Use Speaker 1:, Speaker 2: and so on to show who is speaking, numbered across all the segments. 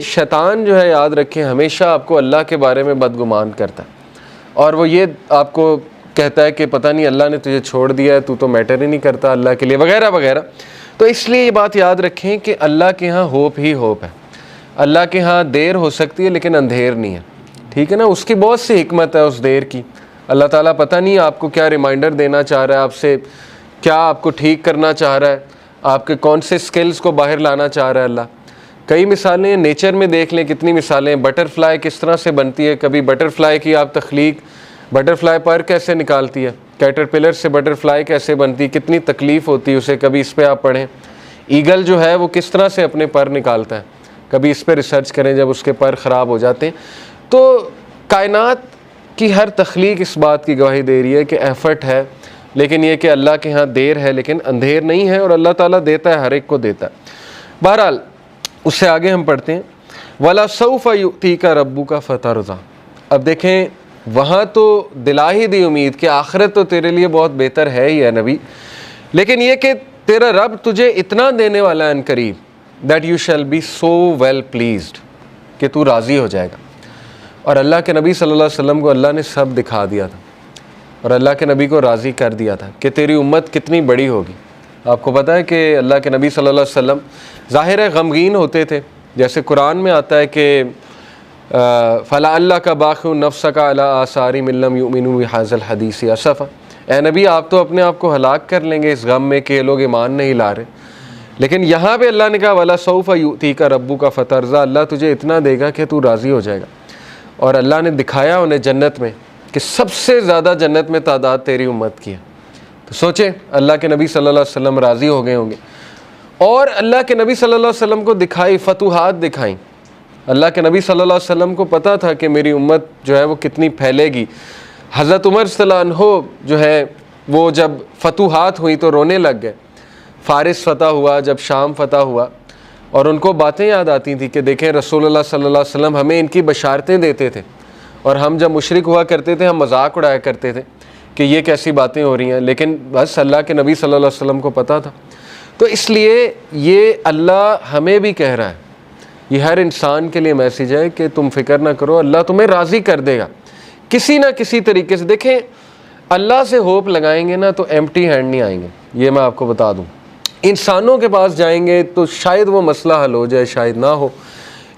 Speaker 1: شیطان جو ہے یاد رکھیں ہمیشہ آپ کو اللہ کے بارے میں بدگمان کرتا ہے، اور وہ یہ آپ کو کہتا ہے کہ پتہ نہیں اللہ نے تجھے چھوڑ دیا ہے، تو تو میٹر ہی نہیں کرتا اللہ کے لیے، وغیرہ وغیرہ۔ تو اس لیے یہ بات یاد رکھیں کہ اللہ کے ہاں ہوپ ہی ہوپ ہے۔ اللہ کے ہاں دیر ہو سکتی ہے لیکن اندھیر نہیں ہے، ٹھیک ہے نا۔ اس کی بہت سی حکمت ہے اس دیر کی۔ اللہ تعالیٰ پتہ نہیں آپ کو کیا ریمائنڈر دینا چاہ رہا ہے، آپ سے کیا آپ کو ٹھیک کرنا چاہ رہا ہے، آپ کے کون سے سکلز کو باہر لانا چاہ رہا ہے اللہ۔ کئی مثالیں نیچر میں دیکھ لیں، کتنی مثالیں، بٹر فلائی کس طرح سے بنتی ہے، کبھی بٹر فلائی کی آپ تخلیق، بٹر فلائی پر کیسے نکالتی ہے، کیٹر پلر سے بٹر فلائی کیسے بنتی، کتنی تکلیف ہوتی ہے اسے، کبھی اس پہ آپ پڑھیں۔ ایگل جو ہے وہ کس طرح سے اپنے پر نکالتا ہے، کبھی اس پہ ریسرچ کریں جب اس کے پر خراب ہو جاتے ہیں۔ تو کائنات کی ہر تخلیق اس بات کی گواہی دے رہی ہے کہ ایفرٹ ہے، لیکن یہ کہ اللہ کے ہاں دیر ہے لیکن اندھیر نہیں ہے، اور اللہ تعالیٰ دیتا ہے، ہر ایک کو دیتا ہے۔ بہرحال اس سے آگے ہم پڑھتے ہیں وَلَسَوْفَ يُؤْتِيكَ رَبُّكَ فَتَرْضَىٰ۔ اب دیکھیں وہاں تو دلا ہی دی امید کہ آخرت تو تیرے لیے بہت بہتر ہے ہی ہے نبی، لیکن یہ کہ تیرا رب تجھے اتنا دینے والا ہے ان قریب that you shall be so well pleased، کہ تو راضی ہو جائے گا۔ اور اللہ کے نبی صلی اللہ علیہ وسلم کو اللہ نے سب دکھا دیا تھا، اور اللہ کے نبی کو راضی کر دیا تھا کہ تیری امت کتنی بڑی ہوگی۔ آپ کو پتہ ہے کہ اللہ کے نبی صلی اللہ علیہ وسلم ظاہر ہے غمگین ہوتے تھے، جیسے قرآن میں آتا ہے کہ فَلَعَلَّكَ بَاخِعٌ نَفْسَكَ عَلَىٰ آثَارِهِمْ إِن لَّمْ يُؤْمِنُوا بِهَٰذَا الْحَدِيثِ أَسَفًا۔ اے نبی آپ تو اپنے آپ کو ہلاک کر لیں گے اس غم میں کہ یہ لوگ ایمان نہیں لا رہے، لیکن یہاں پہ اللہ نے کہا وَلَسَوْفَ يُؤْتِيكَ رَبُّكَ فَتَرْضَىٰ، اللہ تجھے اتنا دے گا کہ تو راضی ہو جائے گا۔ اور اللہ نے دکھایا انہیں جنت میں کہ سب سے زیادہ جنت میں تعداد تیری امت کی ہے۔ تو سوچیں اللہ کے نبی صلی اللہ علیہ وسلم راضی ہو گئے ہوں گے، اور اللہ کے نبی صلی اللہ علیہ وسلم کو دکھائی، فتوحات دکھائیں۔ اللہ کے نبی صلی اللہ علیہ وسلم کو پتہ تھا کہ میری امت جو ہے وہ کتنی پھیلے گی۔ حضرت عمر صلی اللہ عنہ جو ہے وہ جب فتوحات ہوئی تو رونے لگ گئے، فارس فتح ہوا، جب شام فتح ہوا، اور ان کو باتیں یاد آتی تھیں کہ دیکھیں رسول اللہ صلی اللہ علیہ وسلم ہمیں ان کی بشارتیں دیتے تھے، اور ہم جب مشرک ہوا کرتے تھے ہم مذاق اڑایا کرتے تھے کہ یہ کیسی باتیں ہو رہی ہیں، لیکن بس اللہ کے نبی صلی اللہ علیہ وسلم کو پتہ تھا۔ تو اس لیے یہ اللہ ہمیں بھی کہہ رہا ہے، یہ ہر انسان کے لیے میسیج ہے کہ تم فکر نہ کرو، اللہ تمہیں راضی کر دے گا کسی نہ کسی طریقے سے۔ دیکھیں اللہ سے ہوپ لگائیں گے نا تو ایمٹی ہینڈ نہیں آئیں گے، یہ میں آپ کو بتا دوں۔ انسانوں کے پاس جائیں گے تو شاید وہ مسئلہ حل ہو جائے، شاید نہ ہو،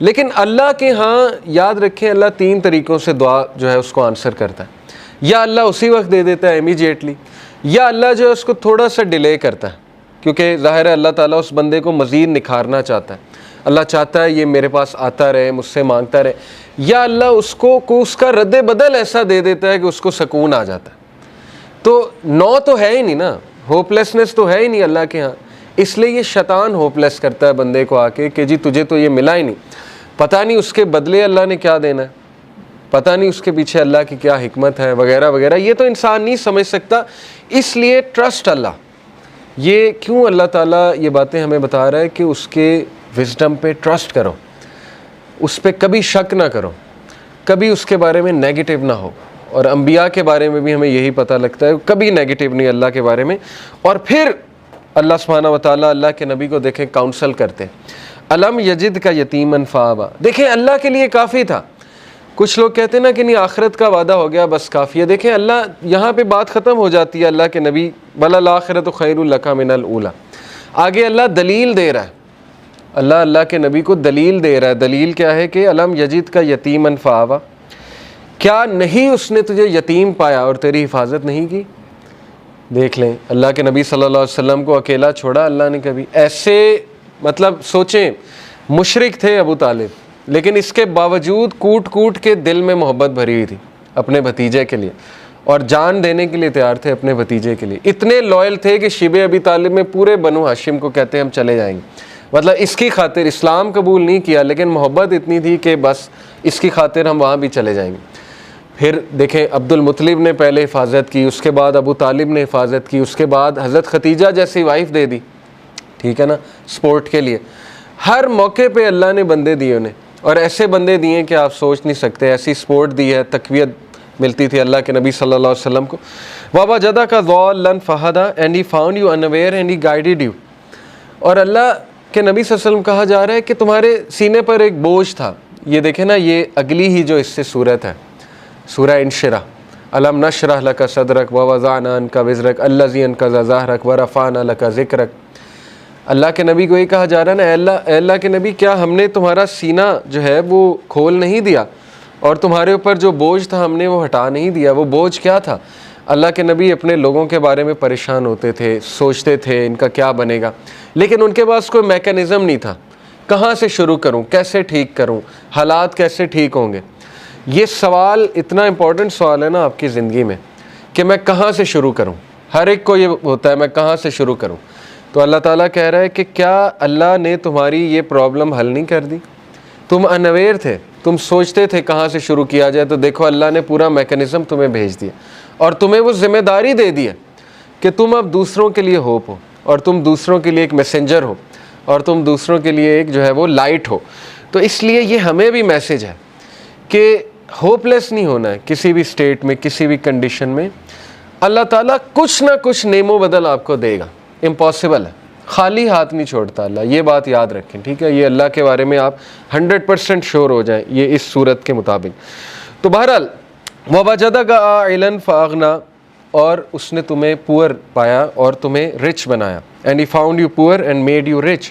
Speaker 1: لیکن اللہ کے ہاں یاد رکھیں اللہ 3 طریقوں سے دعا جو ہے اس کو آنسر کرتا ہے۔ یا اللہ اسی وقت دے دیتا ہے امیجیٹلی، یا اللہ جو ہے اس کو تھوڑا سا ڈیلے کرتا ہے، کیونکہ ظاہر ہے اللہ تعالیٰ اس بندے کو مزید نکھارنا چاہتا ہے، اللہ چاہتا ہے یہ میرے پاس آتا رہے، مجھ سے مانگتا رہے، یا اللہ اس کو اس کا رد بدل ایسا دے دیتا ہے کہ اس کو سکون آ جاتا ہے۔ تو نو تو ہے ہی نہیں نا، ہوپلیسنس تو ہے ہی نہیں اللہ کے ہاں، اس لیے یہ شیطان ہوپلیس کرتا ہے بندے کو آ کے کہ جی تجھے تو یہ ملا ہی نہیں، پتہ نہیں اس کے بدلے اللہ نے کیا دینا ہے، پتہ نہیں اس کے پیچھے اللہ کی کیا حکمت ہے، وغیرہ وغیرہ، یہ تو انسان نہیں سمجھ سکتا۔ اس لیے ٹرسٹ اللہ، یہ کیوں اللہ تعالیٰ یہ باتیں ہمیں بتا رہا ہے کہ اس کے وزڈم پہ ٹرسٹ کرو، اس پہ کبھی شک نہ کرو، کبھی اس کے بارے میں نیگیٹو نہ ہو۔ اور انبیاء کے بارے میں بھی ہمیں یہی پتہ لگتا ہے، کبھی نیگیٹو نہیں اللہ کے بارے میں۔ اور پھر اللہ سبحانہ و تعالیٰ اللہ کے نبی کو دیکھیں کاؤنسل کرتے ہیں، الم یجد کا یتیمن فآویٰ، دیکھیں اللہ کے لیے کافی تھا۔ کچھ لوگ کہتے ہیں نا کہ نہیں آخرت کا وعدہ ہو گیا بس کافی ہے، دیکھیں اللہ یہاں پہ بات ختم ہو جاتی ہے اللہ کے نبی وَلَلْآخِرَةُ خَيْرٌ لَكَ مِنَ الْأُولَىٰ، آگے اللہ دلیل دے رہا ہے، اللہ کے نبی کو دلیل دے رہا ہے۔ دلیل کیا ہے کہ الم یجد کا یتیمن فآویٰ، کیا نہیں اس نے تجھے یتیم پایا اور تیری حفاظت نہیں کی؟ دیکھ لیں اللہ کے نبی صلی اللہ علیہ وسلم کو اکیلا چھوڑا اللہ نے کبھی؟ ایسے مطلب سوچیں، مشرک تھے ابو طالب، لیکن اس کے باوجود کوٹ کوٹ کے دل میں محبت بھری ہوئی تھی اپنے بھتیجے کے لیے، اور جان دینے کے لیے تیار تھے اپنے بھتیجے کے لیے، اتنے لوئل تھے کہ شیبہ ابی طالب میں پورے بنو ہاشم کو کہتے ہیں ہم چلے جائیں گے، مطلب اس کی خاطر اسلام قبول نہیں کیا لیکن محبت اتنی تھی کہ بس اس کی خاطر ہم وہاں بھی چلے جائیں گے۔ پھر دیکھیں عبد المطلب نے پہلے حفاظت کی، اس کے بعد ابو طالب نے حفاظت کی، اس کے بعد حضرت ختیجہ جیسی وائف دے دی، ٹھیک ہے نا، سپورٹ کے لیے۔ ہر موقع پہ اللہ نے بندے دیے انہیں، اور ایسے بندے دیے کہ آپ سوچ نہیں سکتے، ایسی سپورٹ دی ہے، تقویت ملتی تھی اللہ کے نبی صلی اللہ علیہ وسلم کو۔ وَوَجَدَكَ ضَالًّا فَهَدَىٰ، and he found you unaware and he guided you, اور اللہ کہ نبی صلی اللہ علیہ وسلم کہا جا رہا ہے کہ تمہارے سینے پر ایک بوجھ تھا. یہ دیکھیں نا، یہ اگلی ہی جو اس سے صورت ہے، سورہ انشرح، الم نشرح لک صدرک ووضعنا عنک وزرک الذی انقض ظہرک ورفعنا لک ذکرک. اللہ کے نبی کو یہ کہا جا رہا ہے نا، اے اللہ کے نبی، کیا ہم نے تمہارا سینہ جو ہے وہ کھول نہیں دیا اور تمہارے اوپر جو بوجھ تھا ہم نے وہ ہٹا نہیں دیا؟ وہ بوجھ کیا تھا؟ اللہ کے نبی اپنے لوگوں کے بارے میں پریشان ہوتے تھے، سوچتے تھے ان کا کیا بنے گا، لیکن ان کے پاس کوئی میکانزم نہیں تھا. کہاں سے شروع کروں، کیسے ٹھیک کروں، حالات کیسے ٹھیک ہوں گے؟ یہ سوال اتنا امپورٹنٹ سوال ہے نا آپ کی زندگی میں کہ میں کہاں سے شروع کروں. ہر ایک کو یہ ہوتا ہے میں کہاں سے شروع کروں. تو اللہ تعالیٰ کہہ رہا ہے کہ کیا اللہ نے تمہاری یہ پرابلم حل نہیں کر دی؟ تم انویئر تھے، تم سوچتے تھے کہاں سے شروع کیا جائے، تو دیکھو اللہ نے پورا میکانزم تمہیں بھیج دیا اور تمہیں وہ ذمہ داری دے دی ہے کہ تم اب دوسروں کے لیے ہوپ ہو، اور تم دوسروں کے لیے ایک میسنجر ہو، اور تم دوسروں کے لیے ایک جو ہے وہ لائٹ ہو. تو اس لیے یہ ہمیں بھی میسج ہے کہ ہوپ لیس نہیں ہونا ہے کسی بھی سٹیٹ میں، کسی بھی کنڈیشن میں. اللہ تعالیٰ کچھ نہ کچھ نعم و بدل آپ کو دے گا. امپاسبل ہے، خالی ہاتھ نہیں چھوڑتا اللہ، یہ بات یاد رکھیں، ٹھیک ہے؟ یہ اللہ کے بارے میں آپ 100% شور ہو جائیں یہ اس صورت کے مطابق. تو بہرحال وَوَجَدَكَ عَائِلًا فَأَغْنَىٰ، اور اس نے تمہیں پور پایا اور تمہیں رچ بنایا. And he found you poor and made you rich.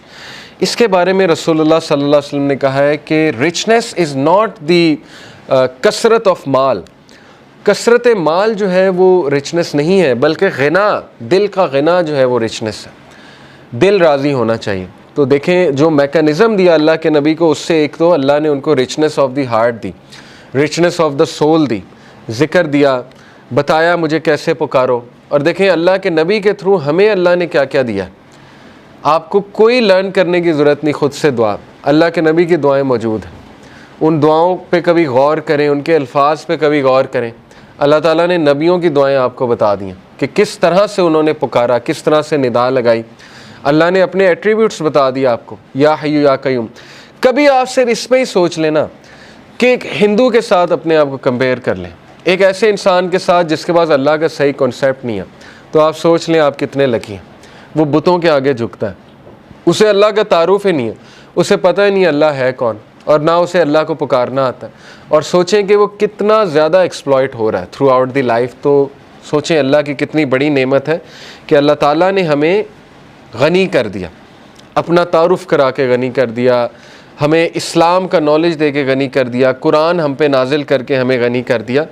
Speaker 1: اس کے بارے میں رسول اللہ صلی اللہ علیہ وسلم نے کہا ہے کہ رچنس از ناٹ دی کثرت آف مال. کثرت مال جو ہے وہ رچنس نہیں ہے، بلکہ غنا، دل کا غنا جو ہے وہ رچنس ہے. دل راضی ہونا چاہیے. تو دیکھیں جو میکانزم دیا اللہ کے نبی کو، اس سے ایک تو اللہ نے ان کو رچنس آف دی ہارٹ دی، رچنس آف دا سول دی، ذکر دیا، بتایا مجھے کیسے پکارو. اور دیکھیں اللہ کے نبی کے تھرو ہمیں اللہ نے کیا کیا دیا. آپ کو کوئی لرن کرنے کی ضرورت نہیں، خود سے دعا. اللہ کے نبی کی دعائیں موجود ہیں، ان دعاؤں پہ کبھی غور کریں، ان کے الفاظ پہ کبھی غور کریں. اللہ تعالیٰ نے نبیوں کی دعائیں آپ کو بتا دی ہیں کہ کس طرح سے انہوں نے پکارا، کس طرح سے ندا لگائی. اللہ نے اپنے ایٹریبیوٹس بتا دیا آپ کو، یا حیو یا قیوم. کبھی آپ صرف اس پہ ہی سوچ لینا کہ ایک ہندو کے ساتھ اپنے آپ کو کمپیئر کر لیں، ایک ایسے انسان کے ساتھ جس کے پاس اللہ کا صحیح کانسیپٹ نہیں ہے، تو آپ سوچ لیں آپ کتنے لکی ہیں. وہ بتوں کے آگے جھکتا ہے، اسے اللہ کا تعارف ہی نہیں ہے، اسے پتہ ہی نہیں اللہ ہے کون، اور نہ اسے اللہ کو پکارنا آتا ہے. اور سوچیں کہ وہ کتنا زیادہ ایکسپلائٹ ہو رہا ہے تھرو آؤٹ دی لائف. تو سوچیں اللہ کی کتنی بڑی نعمت ہے کہ اللہ تعالیٰ نے ہمیں غنی کر دیا، اپنا تعارف کرا کے غنی کر دیا، ہمیں اسلام کا نالج دے کے غنی کر دیا، قرآن ہم پہ نازل کر کے ہمیں غنی کر دیا.